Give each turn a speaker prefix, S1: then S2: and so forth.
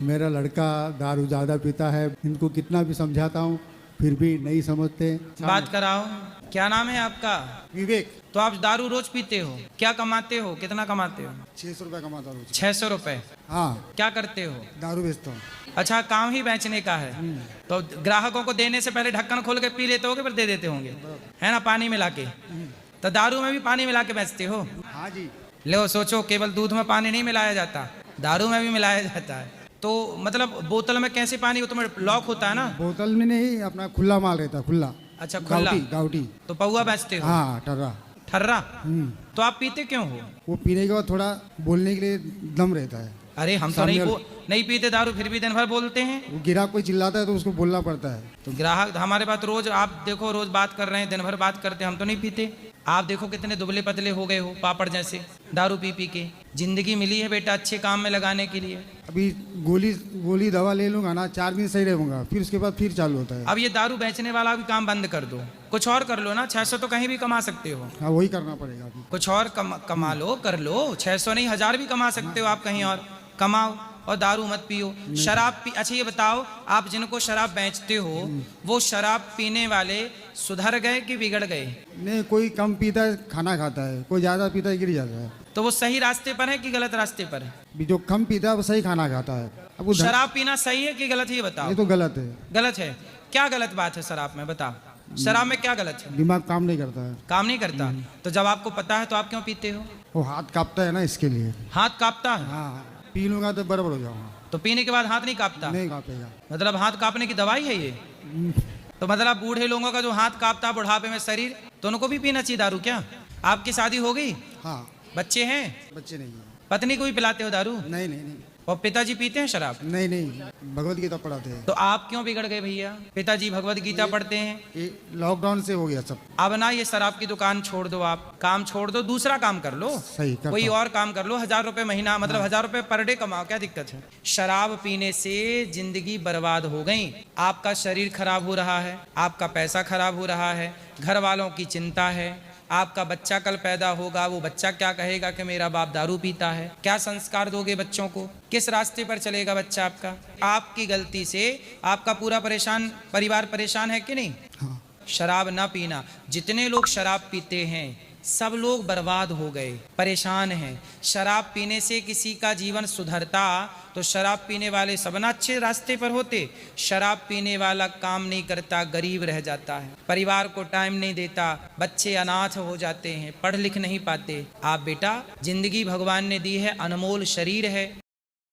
S1: मेरा लड़का दारू ज़्यादा पीता है, इनको कितना भी समझाता हूँ फिर भी नहीं समझते।
S2: बात कराओ। क्या नाम है आपका?
S1: विवेक।
S2: तो आप दारू रोज पीते हो? क्या कमाते हो? कितना कमाते हो?
S1: 600 रुपये कमाता रोज।
S2: 600 रुपए?
S1: हाँ,
S2: क्या करते हो?
S1: दारू बेचता हूँ।
S2: अच्छा, काम ही बेचने का है। तो ग्राहकों को देने से पहले ढक्कन खोल के पी लेते होगे, फिर दे देते होंगे, है ना, पानी मिला के। तो दारू में भी पानी मिला के बेचते हो?
S1: हाँ जी।
S2: लो सोचो, केवल दूध में पानी नहीं मिलाया जाता, दारू में भी मिलाया जाता है। तो मतलब बोतल में कैसे पानी? वो तो लॉक होता है ना।
S1: बोतल में नहीं, अपना खुला माल रहता है, खुला।
S2: अच्छा, खुला।
S1: गाउटी।
S2: तो पौवा बेचते हो?
S1: हाँ, टर्रा।
S2: ठर्रा? तो आप पीते क्यों हो?
S1: वो पीने के बाद थोड़ा बोलने के लिए दम रहता है।
S2: अरे हम तो
S1: सामने
S2: नहीं पीते दारू, फिर भी दिन भर बोलते हैं।
S1: वो ग्राहक कोई चिल्लाता है तो उसको बोलना पड़ता है।
S2: तो ग्राहक हमारे पास रोज, आप देखो रोज बात कर रहे हैं, दिन भर बात करते हैं, हम तो नहीं पीते। आप देखो कितने दुबले पतले हो गए हो, पापड़ जैसे, दारू पी पी के। जिंदगी मिली है बेटा अच्छे काम में लगाने के लिए।
S1: अभी गोली दवा ले लूंगा ना, 4 दिन सही रहूंगा, फिर उसके बाद फिर चालू होता है।
S2: अब ये दारू बेचने वाला भी काम बंद कर दो, कुछ और कर लो ना। 600 तो कहीं भी कमा सकते हो।
S1: हाँ, वही करना पड़ेगा अभी।
S2: कुछ और कमा लो, कर लो। 600 नहीं, 1000 भी कमा सकते हो आप, कहीं और कमाओ और दारू मत पियो। शराब पी। अच्छा ये बताओ, आप जिनको शराब बेचते हो वो शराब पीने वाले सुधर गए कि बिगड़ गए?
S1: नहीं, कोई कम पीता है खाना खाता है, कोई ज़्यादा पीता है गिर जाता है।
S2: तो वो सही रास्ते पर है कि गलत रास्ते पर है?
S1: भी जो कम पीता है वो सही खाना खाता है। अब वो
S2: शराब पीना सही है कि गलत है, ये बताओ।
S1: ये तो गलत है।
S2: गलत है? क्या गलत बात है शराब में, बताओ। शराब में क्या गलत है?
S1: दिमाग काम नहीं करता है।
S2: काम नहीं करता? तो जब आपको पता है तो आप क्यों पीते हो?
S1: वो हाथ कांपता है ना, इसके लिए।
S2: हाथ कांपता है?
S1: हाँ, पी लूंगा तो बराबर हो जाऊंगा।
S2: तो पीने के बाद हाथ नहीं कांपता?
S1: नहीं कांपेगा।
S2: मतलब हाथ कांपने की दवाई है ये? तो मतलब बूढ़े लोगों का जो हाथ कांपता है बुढ़ापे में शरीर, तो उनको भी पीना चाहिए दारू क्या? आपकी शादी हो गई?
S1: हाँ।
S2: बच्चे हैं?
S1: बच्चे नहीं है।
S2: पत्नी को भी पिलाते हो दारू?
S1: नहीं नहीं नहीं।
S2: और पिताजी पीते हैं शराब?
S1: नहीं नहीं, भगवत गीता पढ़ाते हैं।
S2: तो आप क्यों बिगड़ गए भैया? पिताजी भगवत गीता पढ़ते हैं।
S1: ये लॉकडाउन से हो गया सब।
S2: अब ना ये शराब की दुकान छोड़ दो, आप काम छोड़ दो, दूसरा काम कर लो।
S1: सही करता
S2: कोई
S1: हूँ।
S2: और काम कर लो। 1000 रुपए महीना, मतलब 1000 रुपए पर डे कमाओ, क्या दिक्कत है? शराब पीने से जिंदगी बर्बाद हो गई। आपका शरीर खराब हो रहा है, आपका पैसा खराब हो रहा है, घर वालों की चिंता है। आपका बच्चा कल पैदा होगा, वो बच्चा क्या कहेगा कि मेरा बाप दारू पीता है? क्या संस्कार दोगे बच्चों को? किस रास्ते पर चलेगा बच्चा आपका? आपकी गलती से आपका पूरा परिवार परेशान है कि नहीं?
S1: हाँ।
S2: शराब ना पीना। जितने लोग शराब पीते हैं सब लोग बर्बाद हो गए, परेशान हैं। शराब पीने से किसी का जीवन सुधरता तो शराब पीने वाले सब ना अच्छे रास्ते पर होते। शराब पीने वाला काम नहीं करता, गरीब रह जाता है, परिवार को टाइम नहीं देता, बच्चे अनाथ हो जाते हैं, पढ़ लिख नहीं पाते। आप बेटा, जिंदगी भगवान ने दी है, अनमोल शरीर है,